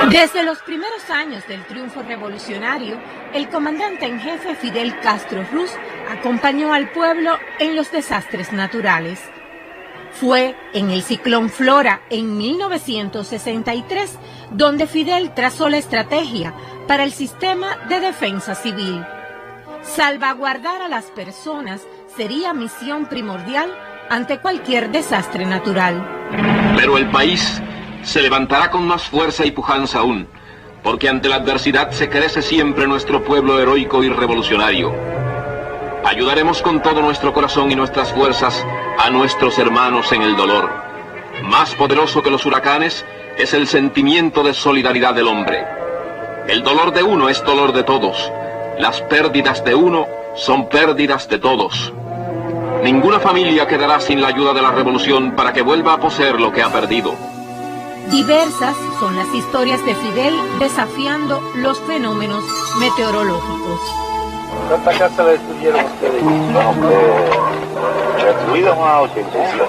Desde los primeros años del triunfo revolucionario, el comandante en jefe Fidel Castro Ruz acompañó al pueblo en los desastres naturales. Fue en el ciclón Flora en 1963 donde Fidel trazó la estrategia para el sistema de defensa civil. Salvaguardar a las personas sería misión primordial ante cualquier desastre natural. Pero el país se levantará con más fuerza y pujanza aún, porque ante la adversidad se crece siempre nuestro pueblo heroico y revolucionario. Ayudaremos con todo nuestro corazón y nuestras fuerzas a nuestros hermanos en el dolor. Más poderoso que los huracanes es el sentimiento de solidaridad del hombre. El dolor de uno es dolor de todos. Las pérdidas de uno son pérdidas de todos. Ninguna familia quedará sin la ayuda de la revolución para que vuelva a poseer lo que ha perdido. Diversas son las historias de Fidel desafiando los fenómenos meteorológicos. ¿Cuántas casas le destruyeron ustedes? No, destruidas a 87.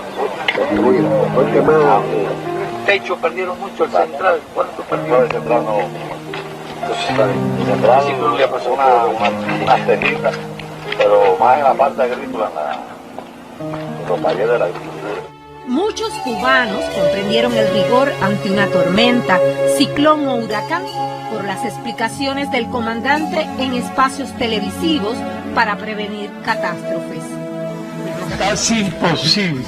Destruidas. ¿Por qué más? Techo perdieron mucho, el central. ¿Cuánto perdieron? El central no. El central sí le pasó unas tejitas, pero más en la parte agrícola, en los talleres de la agricultura. Muchos cubanos comprendieron el rigor ante una tormenta, ciclón o huracán por las explicaciones del comandante en espacios televisivos para prevenir catástrofes. Casi imposible.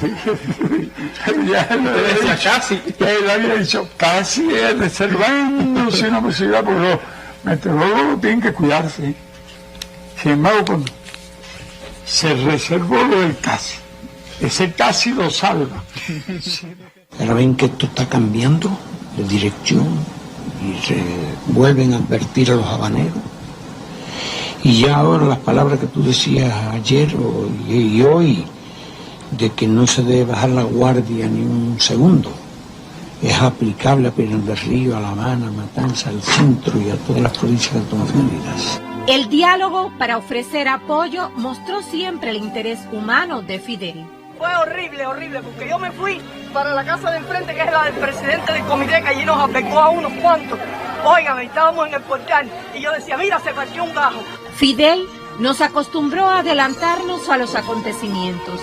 Ya lo había dicho, casi. Él había dicho casi, reservándose una posibilidad, porque los meteorólogos tienen que cuidarse. Sin embargo, cuando se reservó lo del casi, ese casi lo salva. Ahora ven que esto está cambiando de dirección y se vuelven a advertir a los habaneros. Y ya ahora las palabras que tú decías ayer y hoy, de que no se debe bajar la guardia ni un segundo, es aplicable a Pinar del Río, a La Habana, a Matanza, al centro y a todas las provincias autonómicas. El diálogo para ofrecer apoyo mostró siempre el interés humano de Fidel. Fue horrible, porque yo me fui para la casa de enfrente, que es la del presidente del comité, que allí nos afectó a unos cuantos. Oigan, estábamos en el portal y yo decía, mira, se partió un gajo. Fidel nos acostumbró a adelantarnos a los acontecimientos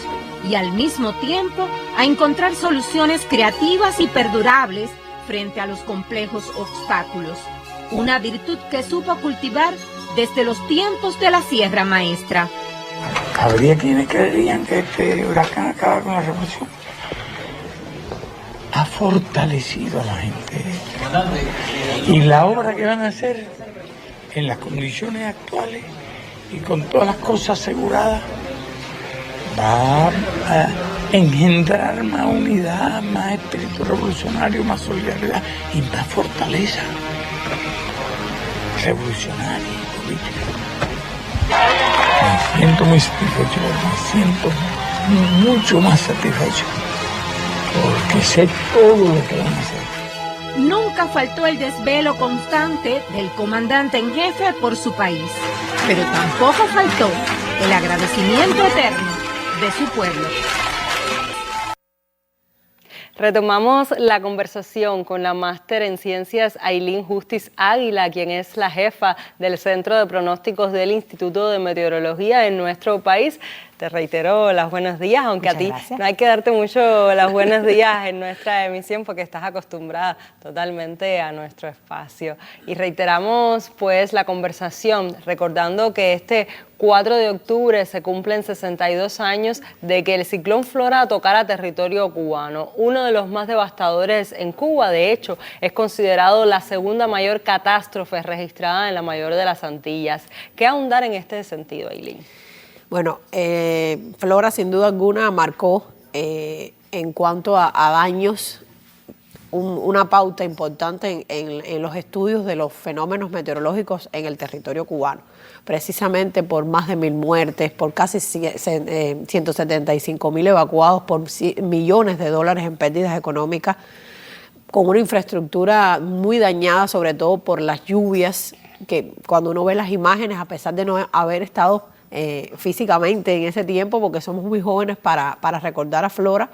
y al mismo tiempo a encontrar soluciones creativas y perdurables frente a los complejos obstáculos. Una virtud que supo cultivar desde los tiempos de la Sierra Maestra. Habría quienes creerían que este huracán acaba con la revolución. Ha fortalecido a la gente. Y la obra que van a hacer en las condiciones actuales y con todas las cosas aseguradas va a engendrar más unidad, más espíritu revolucionario, más solidaridad y más fortaleza revolucionaria y política. Me siento muy satisfecho, me siento mucho más satisfecho, porque sé todo lo que van a hacer. Nunca faltó el desvelo constante del comandante en jefe por su país, pero tampoco faltó el agradecimiento eterno de su pueblo. Retomamos la conversación con la máster en ciencias Ailín Justiz Águila, quien es la jefa del Centro de Pronósticos del Instituto de Meteorología en nuestro país. Te reitero los buenos días, aunque muchas a ti gracias. No hay que darte mucho los buenos días en nuestra emisión porque estás acostumbrada totalmente a nuestro espacio. Y reiteramos pues la conversación, recordando que este 4 de octubre se cumplen 62 años de que el ciclón Flora tocara territorio cubano, uno de los más devastadores en Cuba. De hecho, es considerado la segunda mayor catástrofe registrada en la mayor de las Antillas. ¿Qué ahondar en este sentido, Ailín? Bueno, Flora sin duda alguna marcó en cuanto a daños una pauta importante en los estudios de los fenómenos meteorológicos en el territorio cubano, precisamente por más de 1.000 muertes, por casi 175.000 evacuados, por millones de dólares en pérdidas económicas, con una infraestructura muy dañada, sobre todo por las lluvias, que cuando uno ve las imágenes, a pesar de no haber estado físicamente en ese tiempo, porque somos muy jóvenes para recordar a Flora,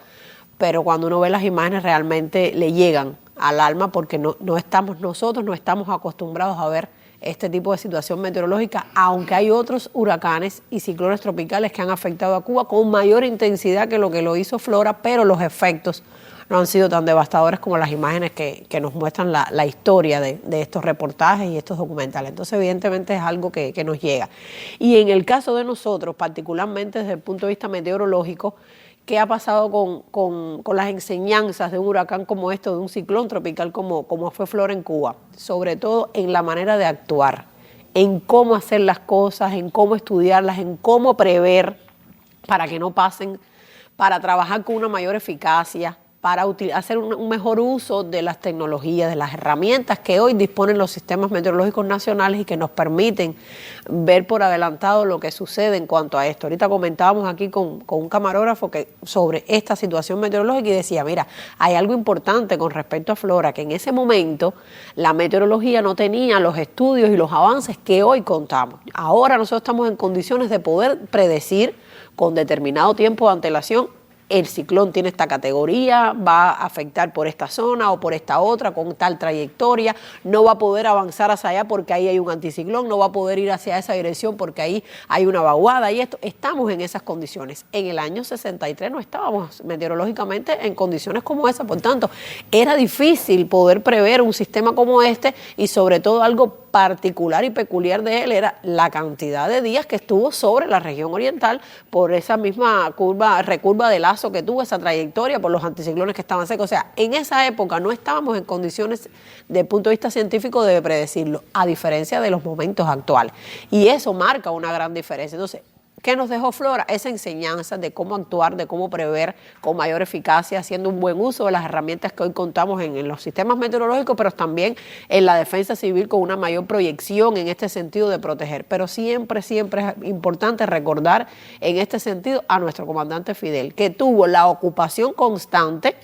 pero cuando uno ve las imágenes realmente le llegan al alma, porque nosotros no estamos acostumbrados a ver este tipo de situación meteorológica, aunque hay otros huracanes y ciclones tropicales que han afectado a Cuba con mayor intensidad que lo hizo Flora, pero los efectos no han sido tan devastadores como las imágenes que nos muestran la historia de estos reportajes y estos documentales. Entonces, evidentemente, es algo que nos llega. Y en el caso de nosotros, particularmente desde el punto de vista meteorológico, ¿qué ha pasado con las enseñanzas de un huracán como este, de un ciclón tropical como fue Flora en Cuba? Sobre todo en la manera de actuar, en cómo hacer las cosas, en cómo estudiarlas, en cómo prever para que no pasen, para trabajar con una mayor eficacia, para hacer un mejor uso de las tecnologías, de las herramientas que hoy disponen los sistemas meteorológicos nacionales y que nos permiten ver por adelantado lo que sucede en cuanto a esto. Ahorita comentábamos aquí con un camarógrafo sobre esta situación meteorológica y decía, mira, hay algo importante con respecto a Flora, que en ese momento la meteorología no tenía los estudios y los avances que hoy contamos. Ahora nosotros estamos en condiciones de poder predecir con determinado tiempo de antelación: el ciclón tiene esta categoría, va a afectar por esta zona o por esta otra, con tal trayectoria, no va a poder avanzar hacia allá porque ahí hay un anticiclón, no va a poder ir hacia esa dirección porque ahí hay una vaguada y esto. Estamos en esas condiciones. En el año 63 no estábamos meteorológicamente en condiciones como esa, por tanto, era difícil poder prever un sistema como este y sobre todo algo particular y peculiar de él era la cantidad de días que estuvo sobre la región oriental por esa misma recurva de lazo que tuvo, esa trayectoria, por los anticiclones que estaban secos. O sea, en esa época no estábamos en condiciones, desde el punto de vista científico, de predecirlo, a diferencia de los momentos actuales. Y eso marca una gran diferencia. Entonces, ¿qué nos dejó Flora? Esa enseñanza de cómo actuar, de cómo prever con mayor eficacia, haciendo un buen uso de las herramientas que hoy contamos en los sistemas meteorológicos, pero también en la defensa civil con una mayor proyección en este sentido de proteger. Pero siempre es importante recordar en este sentido a nuestro comandante Fidel, que tuvo la ocupación constante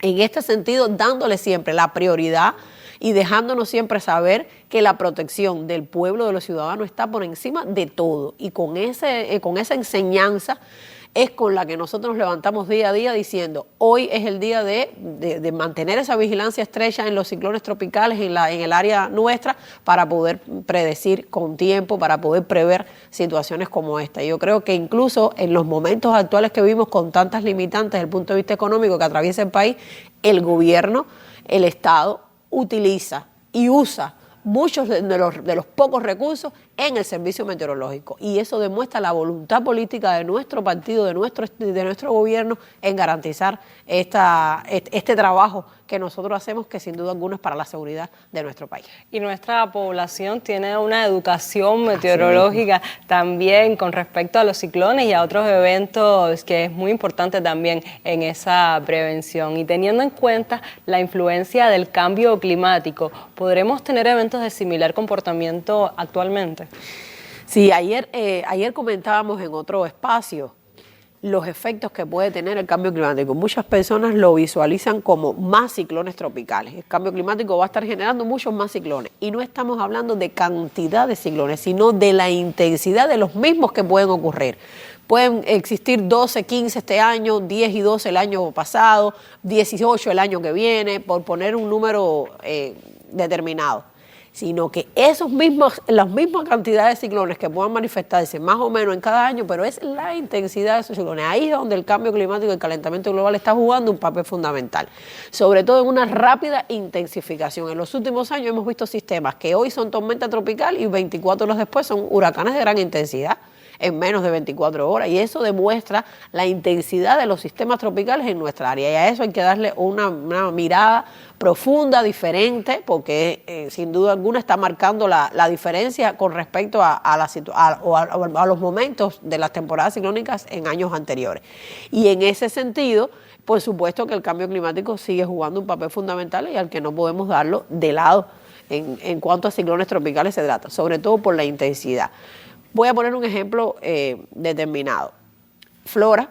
en este sentido, dándole siempre la prioridad y dejándonos siempre saber que la protección del pueblo, de los ciudadanos, está por encima de todo. Y con esa enseñanza es con la que nosotros nos levantamos día a día diciendo, hoy es el día de mantener esa vigilancia estrecha en los ciclones tropicales, en el área nuestra, para poder predecir con tiempo, para poder prever situaciones como esta. Yo creo que incluso en los momentos actuales que vivimos con tantas limitantes desde el punto de vista económico que atraviesa el país, el gobierno, el Estado, utiliza y usa muchos de los pocos recursos en el servicio meteorológico, y eso demuestra la voluntad política de nuestro partido, de nuestro gobierno, en garantizar este trabajo que nosotros hacemos, que sin duda alguna es para la seguridad de nuestro país. Y nuestra población tiene una educación meteorológica también con respecto a los ciclones y a otros eventos, que es muy importante también en esa prevención. Y teniendo en cuenta la influencia del cambio climático, ¿podremos tener eventos de similar comportamiento actualmente? Sí, ayer comentábamos en otro espacio los efectos que puede tener el cambio climático. Muchas personas lo visualizan como más ciclones tropicales. El cambio climático va a estar generando muchos más ciclones. Y no estamos hablando de cantidad de ciclones, sino de la intensidad de los mismos que pueden ocurrir. Pueden existir 12, 15 este año, 10 y 12 el año pasado, 18 el año que viene, por poner un número determinado. Sino que las mismas cantidades de ciclones que puedan manifestarse más o menos en cada año, pero es la intensidad de esos ciclones. Ahí es donde el cambio climático y el calentamiento global está jugando un papel fundamental, sobre todo en una rápida intensificación. En los últimos años hemos visto sistemas que hoy son tormenta tropical y 24 horas después son huracanes de gran intensidad en menos de 24 horas, y eso demuestra la intensidad de los sistemas tropicales en nuestra área, y a eso hay que darle una mirada profunda, diferente, porque sin duda alguna está marcando la diferencia con respecto a los momentos de las temporadas ciclónicas en años anteriores. Y en ese sentido, por supuesto que el cambio climático sigue jugando un papel fundamental y al que no podemos darlo de lado en cuanto a ciclones tropicales se trata, sobre todo por la intensidad. Voy a poner un ejemplo determinado. Flora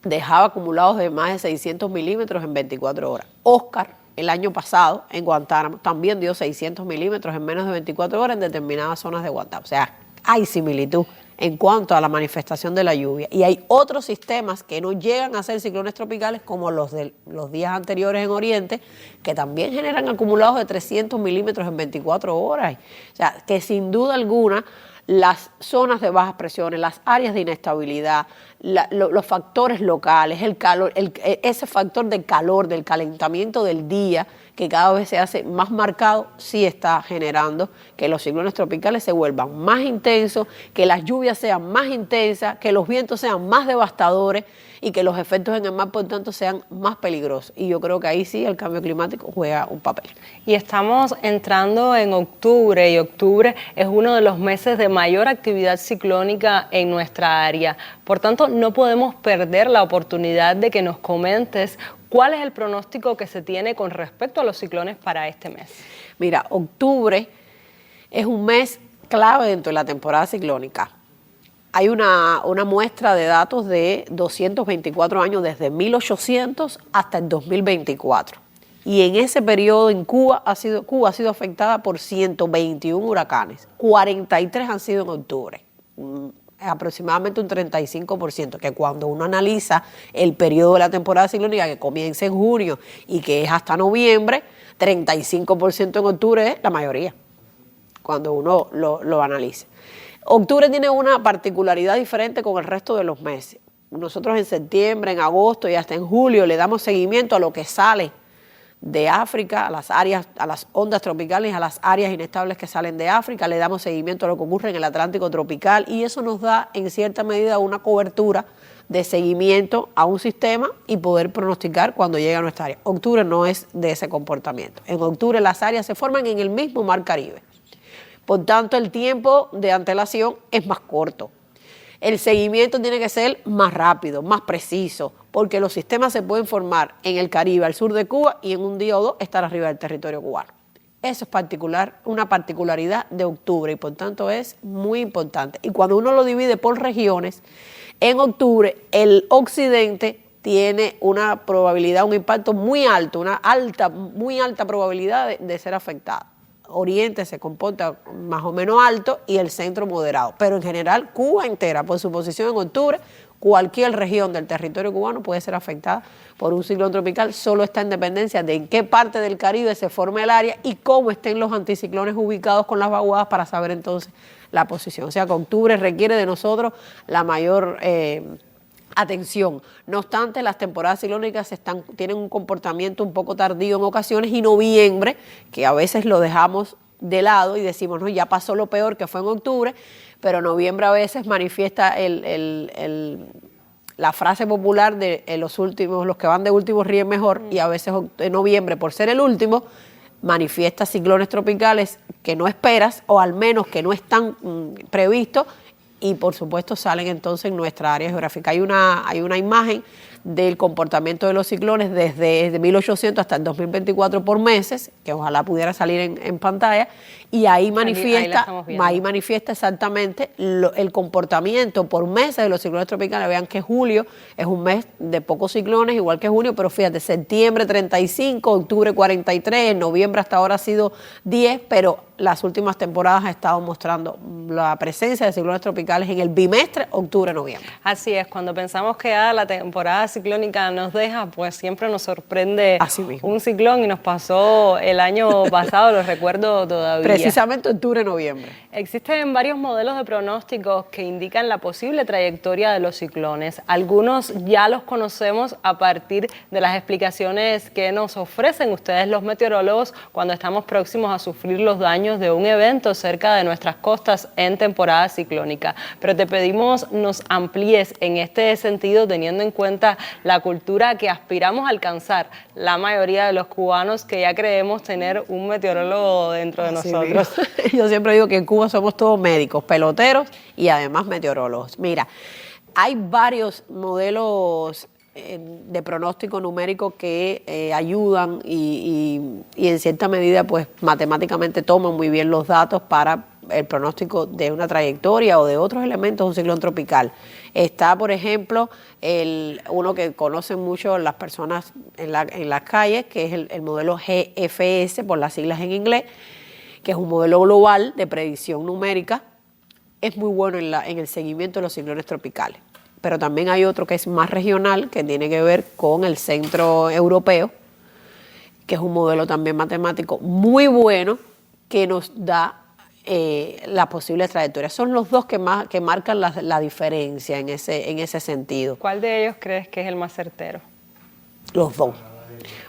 dejaba acumulados de más de 600 milímetros en 24 horas. Oscar, el año pasado, en Guantánamo, también dio 600 milímetros en menos de 24 horas en determinadas zonas de Guantánamo. O sea, hay similitud en cuanto a la manifestación de la lluvia. Y hay otros sistemas que no llegan a ser ciclones tropicales, como los de los días anteriores en Oriente, que también generan acumulados de 300 milímetros en 24 horas. O sea, que sin duda alguna las zonas de bajas presiones, las áreas de inestabilidad, los factores locales, el calor, ese factor del calor, del calentamiento del día, que cada vez se hace más marcado, sí está generando que los ciclones tropicales se vuelvan más intensos, que las lluvias sean más intensas, que los vientos sean más devastadores y que los efectos en el mar, por tanto, sean más peligrosos. Y yo creo que ahí sí el cambio climático juega un papel. Y estamos entrando en octubre, y octubre es uno de los meses de mayor actividad ciclónica en nuestra área. Por tanto, no podemos perder la oportunidad de que nos comentes cuál es el pronóstico que se tiene con respecto a los ciclones para este mes. Mira, octubre es un mes clave dentro de la temporada ciclónica. Hay una muestra de datos de 224 años, desde 1800 hasta el 2024. Y en ese periodo en Cuba ha sido afectada por 121 huracanes. 43 han sido en octubre. Aproximadamente un 35%, que cuando uno analiza el periodo de la temporada ciclónica, que comienza en junio y que es hasta noviembre, 35% en octubre es la mayoría, cuando uno lo analiza. Octubre tiene una particularidad diferente con el resto de los meses. Nosotros en septiembre, en agosto y hasta en julio le damos seguimiento a lo que sale de África, a las ondas tropicales, a las áreas inestables que salen de África, le damos seguimiento a lo que ocurre en el Atlántico tropical, y eso nos da en cierta medida una cobertura de seguimiento a un sistema y poder pronosticar cuando llega a nuestra área. Octubre no es de ese comportamiento. En octubre las áreas se forman en el mismo Mar Caribe. Por tanto, el tiempo de antelación es más corto. El seguimiento tiene que ser más rápido, más preciso, porque los sistemas se pueden formar en el Caribe, al sur de Cuba, y en un día o dos estar arriba del territorio cubano. Eso es una particularidad de octubre, y por tanto es muy importante. Y cuando uno lo divide por regiones, en octubre el occidente tiene una probabilidad, un impacto muy alto, muy alta probabilidad de ser afectado. Oriente se comporta más o menos alto y el centro moderado. Pero en general, Cuba entera, por su posición en octubre, cualquier región del territorio cubano puede ser afectada por un ciclón tropical. Solo está en dependencia de en qué parte del Caribe se forme el área y cómo estén los anticiclones ubicados con las vaguadas para saber entonces la posición. O sea que octubre requiere de nosotros la mayor atención. No obstante, las temporadas ciclónicas tienen un comportamiento un poco tardío en ocasiones, y noviembre, que a veces lo dejamos de lado y decimos, no, ya pasó lo peor, que fue en octubre, pero noviembre a veces manifiesta la frase popular de los que van de últimos ríen mejor, y a veces en noviembre, por ser el último, manifiesta ciclones tropicales que no esperas, o al menos que no están previstos, y por supuesto salen entonces en nuestra área geográfica. Hay una imagen del comportamiento de los ciclones desde 1800 hasta el 2024 por meses, que ojalá pudiera salir en pantalla, y ahí manifiesta exactamente el comportamiento por meses de los ciclones tropicales. Vean que julio es un mes de pocos ciclones, igual que junio, pero fíjate, septiembre 35, octubre 43, en noviembre hasta ahora ha sido 10, pero las últimas temporadas ha estado mostrando la presencia de ciclones tropicales en el bimestre octubre-noviembre. Así es, cuando pensamos que la temporada ciclónica nos deja, pues siempre nos sorprende un ciclón, y nos pasó el año pasado, lo recuerdo todavía. Precisamente octubre-noviembre. Existen varios modelos de pronósticos que indican la posible trayectoria de los ciclones. Algunos ya los conocemos a partir de las explicaciones que nos ofrecen ustedes los meteorólogos cuando estamos próximos a sufrir los daños de un evento cerca de nuestras costas en temporada ciclónica. Pero te pedimos nos amplíes en este sentido, teniendo en cuenta la cultura que aspiramos a alcanzar la mayoría de los cubanos, que ya creemos tener un meteorólogo dentro de nosotros. Yo siempre digo que en Cuba somos todos médicos, peloteros y además meteorólogos. Mira, hay varios modelos de pronóstico numérico que ayudan y en cierta medida pues matemáticamente toman muy bien los datos para el pronóstico de una trayectoria o de otros elementos de un ciclón tropical. Está, por ejemplo, uno que conocen mucho las personas en las calles, que es el modelo GFS, por las siglas en inglés, que es un modelo global de predicción numérica es muy bueno en el seguimiento de los ciclones tropicales. Pero también hay otro que es más regional, que tiene que ver con el centro europeo, que es un modelo también matemático muy bueno, que nos da la posible trayectoria. Son los dos que marcan la diferencia en ese sentido. ¿Cuál de ellos crees que es el más certero? Los dos.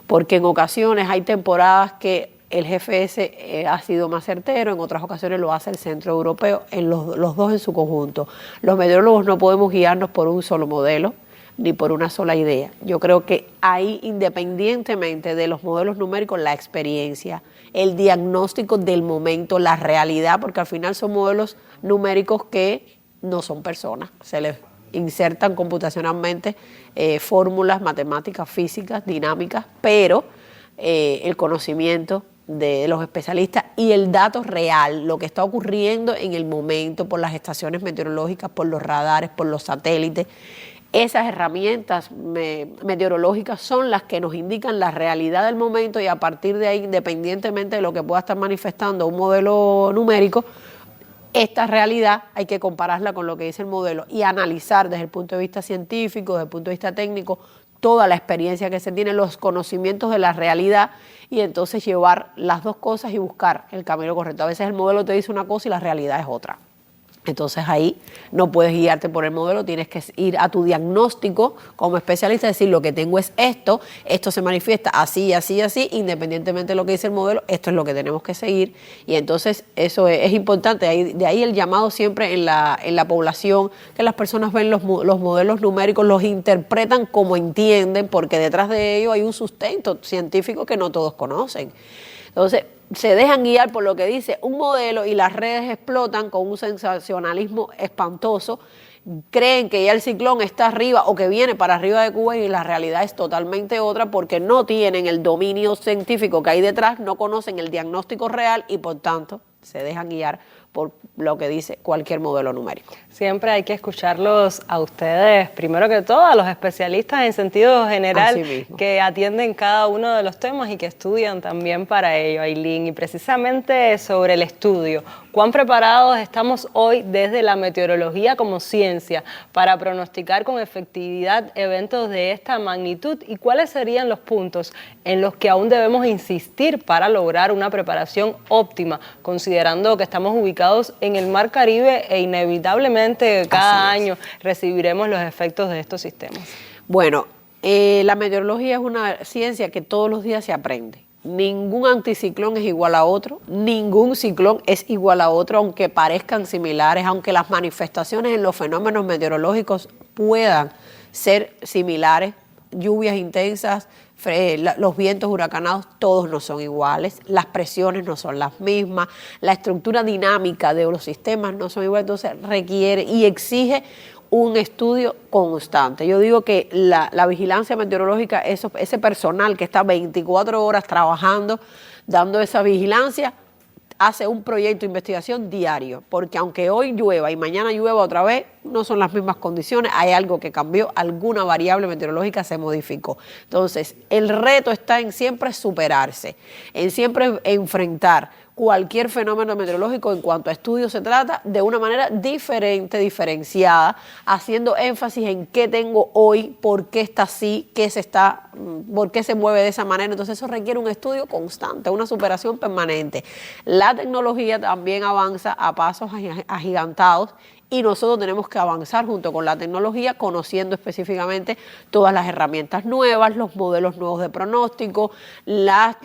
Porque en ocasiones hay temporadas que el GPS ha sido más certero, en otras ocasiones lo hace el centro europeo, en los dos en su conjunto. Los meteorólogos no podemos guiarnos por un solo modelo, ni por una sola idea. Yo creo que ahí, independientemente de los modelos numéricos, la experiencia, el diagnóstico del momento, la realidad, porque al final son modelos numéricos que no son personas, se les insertan computacionalmente fórmulas matemáticas, físicas, dinámicas, pero el conocimiento de los especialistas y el dato real, lo que está ocurriendo en el momento por las estaciones meteorológicas, por los radares, por los satélites. Esas herramientas meteorológicas son las que nos indican la realidad del momento, y a partir de ahí, independientemente de lo que pueda estar manifestando un modelo numérico, esta realidad hay que compararla con lo que dice el modelo y analizar desde el punto de vista científico, desde el punto de vista técnico, toda la experiencia que se tiene, los conocimientos de la realidad, y entonces llevar las dos cosas y buscar el camino correcto. A veces el modelo te dice una cosa y la realidad es otra. Entonces ahí no puedes guiarte por el modelo, tienes que ir a tu diagnóstico como especialista, decir lo que tengo es esto se manifiesta así, así, así, independientemente de lo que dice el modelo, esto es lo que tenemos que seguir, y entonces eso es importante. De ahí el llamado siempre en la población, que las personas ven los modelos numéricos, los interpretan como entienden, porque detrás de ellos hay un sustento científico que no todos conocen. Entonces, se dejan guiar por lo que dice un modelo y las redes explotan con un sensacionalismo espantoso. Creen que ya el ciclón está arriba o que viene para arriba de Cuba, y la realidad es totalmente otra, porque no tienen el dominio científico que hay detrás, no conocen el diagnóstico real y por tanto se dejan guiar por lo que dice cualquier modelo numérico. Siempre hay que escucharlos a ustedes, primero que todo, a los especialistas en sentido general que atienden cada uno de los temas y que estudian también para ello, Ailín. Y precisamente sobre el estudio, ¿cuán preparados estamos hoy desde la meteorología como ciencia para pronosticar con efectividad eventos de esta magnitud? ¿Y cuáles serían los puntos en los que aún debemos insistir para lograr una preparación óptima, considerando que estamos ubicados en el Mar Caribe e inevitablemente cada año recibiremos los efectos de estos sistemas? Bueno, la meteorología es una ciencia que todos los días se aprende. Ningún anticiclón es igual a otro, ningún ciclón es igual a otro, aunque parezcan similares, aunque las manifestaciones en los fenómenos meteorológicos puedan ser similares, lluvias intensas, los vientos huracanados, todos no son iguales, las presiones no son las mismas, la estructura dinámica de los sistemas no son iguales, entonces requiere y exige un estudio constante. Yo digo que la vigilancia meteorológica, ese personal que está 24 horas trabajando, dando esa vigilancia, hace un proyecto de investigación diario, porque aunque hoy llueva y mañana llueva otra vez, no son las mismas condiciones, hay algo que cambió, alguna variable meteorológica se modificó. Entonces, el reto está en siempre superarse, en siempre enfrentar cualquier fenómeno meteorológico en cuanto a estudios se trata de una manera diferente, diferenciada, haciendo énfasis en qué tengo hoy, por qué está así, por qué se mueve de esa manera. Entonces eso requiere un estudio constante, una superación permanente. La tecnología también avanza a pasos agigantados, y nosotros tenemos que avanzar junto con la tecnología, conociendo específicamente todas las herramientas nuevas, los modelos nuevos de pronóstico, las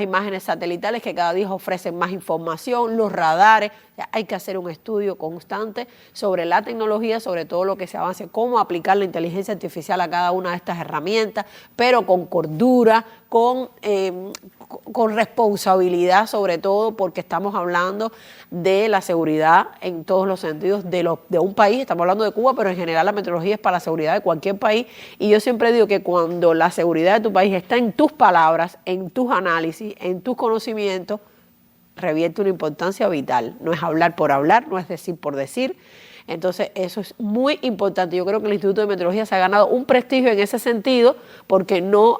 imágenes satelitales que cada día ofrecen más información, los radares. Hay que hacer un estudio constante sobre la tecnología, sobre todo lo que se avance, cómo aplicar la inteligencia artificial a cada una de estas herramientas, pero con cordura, con responsabilidad, sobre todo porque estamos hablando de la seguridad en todos los sentidos de un país. Estamos hablando de Cuba, pero en general la meteorología es para la seguridad de cualquier país, y yo siempre digo que cuando la seguridad de tu país está en tus palabras, en tus análisis, en tus conocimientos, revierte una importancia vital. No es hablar por hablar, no es decir por decir. Entonces eso es muy importante. Yo creo que el Instituto de Meteorología se ha ganado un prestigio en ese sentido, porque no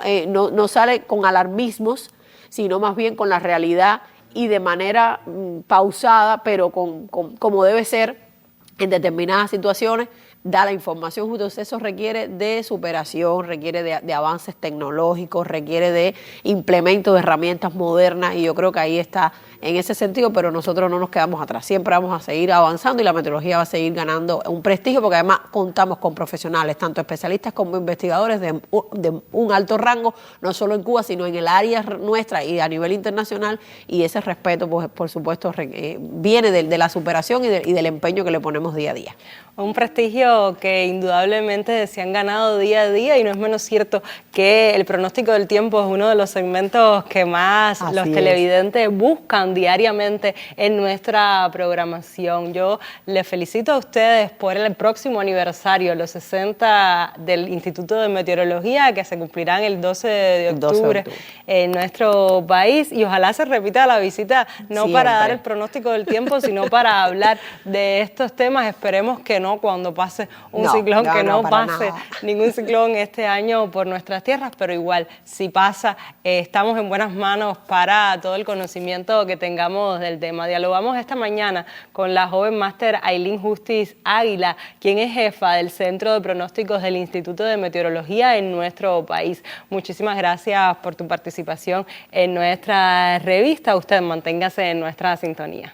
sale con alarmismos, sino más bien con la realidad y de manera pausada, pero como debe ser en determinadas situaciones, da la información justa. Eso requiere de superación, requiere de avances tecnológicos, requiere de implemento de herramientas modernas, y yo creo que ahí está en ese sentido, pero nosotros no nos quedamos atrás, siempre vamos a seguir avanzando y la meteorología va a seguir ganando un prestigio, porque además contamos con profesionales, tanto especialistas como investigadores de un alto rango, no solo en Cuba, sino en el área nuestra y a nivel internacional, y ese respeto, pues, por supuesto, viene de la superación y del empeño que le ponemos día a día. Un prestigio que indudablemente se han ganado día a día, y no es menos cierto que el pronóstico del tiempo es uno de los segmentos que más los televidentes buscan diariamente en nuestra programación. Yo les felicito a ustedes por el próximo aniversario, los 60 del Instituto de Meteorología, que se cumplirán el 12 de octubre en nuestro país, y ojalá se repita la visita, no siempre para dar el pronóstico del tiempo, sino para hablar de estos temas. Esperemos que no cuando pase un ciclón, que no pase ningún ciclón este año por nuestras tierras, pero igual, si pasa, estamos en buenas manos para todo el conocimiento que tengamos del tema. Dialogamos esta mañana con la joven máster Aylin Justiz Águila, quien es jefa del Centro de Pronósticos del Instituto de Meteorología en nuestro país. Muchísimas gracias por tu participación en nuestra revista. Usted manténgase en nuestra sintonía.